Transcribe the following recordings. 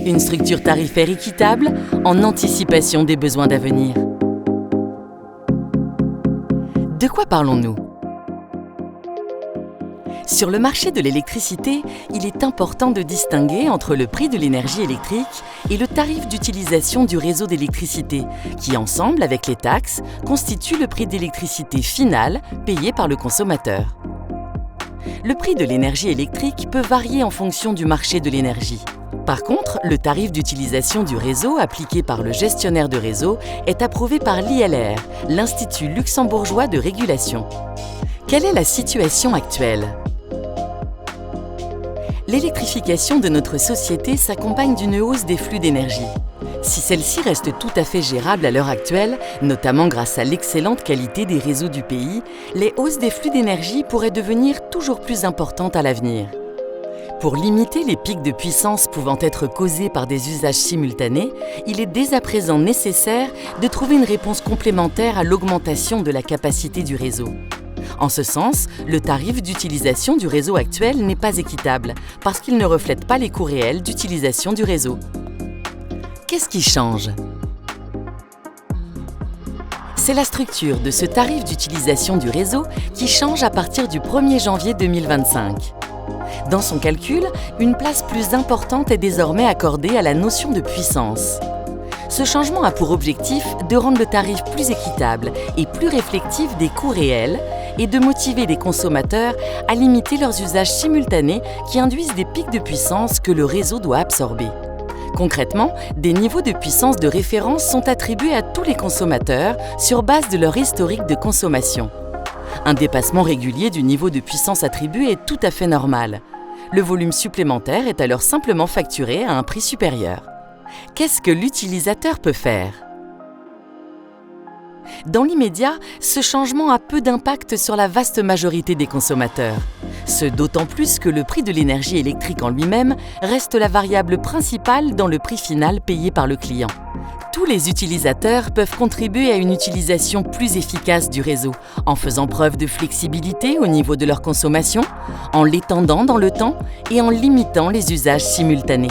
Une structure tarifaire équitable en anticipation des besoins d'avenir. De quoi parlons-nous ? Sur le marché de l'électricité, il est important de distinguer entre le prix de l'énergie électrique et le tarif d'utilisation du réseau d'électricité, qui ensemble, avec les taxes, constituent le prix d'électricité final payé par le consommateur. Le prix de l'énergie électrique peut varier en fonction du marché de l'énergie. Par contre, le tarif d'utilisation du réseau appliqué par le gestionnaire de réseau est approuvé par l'ILR, l'Institut luxembourgeois de régulation. Quelle est la situation actuelle ? L'électrification de notre société s'accompagne d'une hausse des flux d'énergie. Si celle-ci reste tout à fait gérable à l'heure actuelle, notamment grâce à l'excellente qualité des réseaux du pays, les hausses des flux d'énergie pourraient devenir toujours plus importantes à l'avenir. Pour limiter les pics de puissance pouvant être causés par des usages simultanés, il est dès à présent nécessaire de trouver une réponse complémentaire à l'augmentation de la capacité du réseau. En ce sens, le tarif d'utilisation du réseau actuel n'est pas équitable parce qu'il ne reflète pas les coûts réels d'utilisation du réseau. Qu'est-ce qui change ? C'est la structure de ce tarif d'utilisation du réseau qui change à partir du 1er janvier 2025. Dans son calcul, une place plus importante est désormais accordée à la notion de puissance. Ce changement a pour objectif de rendre le tarif plus équitable et plus réflectif des coûts réels et de motiver les consommateurs à limiter leurs usages simultanés qui induisent des pics de puissance que le réseau doit absorber. Concrètement, des niveaux de puissance de référence sont attribués à tous les consommateurs sur base de leur historique de consommation. Un dépassement régulier du niveau de puissance attribué est tout à fait normal. Le volume supplémentaire est alors simplement facturé à un prix supérieur. Qu'est-ce que l'utilisateur peut faire ? Dans l'immédiat, ce changement a peu d'impact sur la vaste majorité des consommateurs. Ce d'autant plus que le prix de l'énergie électrique en lui-même reste la variable principale dans le prix final payé par le client. Tous les utilisateurs peuvent contribuer à une utilisation plus efficace du réseau, en faisant preuve de flexibilité au niveau de leur consommation, en l'étendant dans le temps et en limitant les usages simultanés.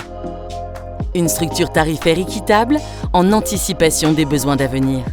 Une structure tarifaire équitable en anticipation des besoins d'avenir.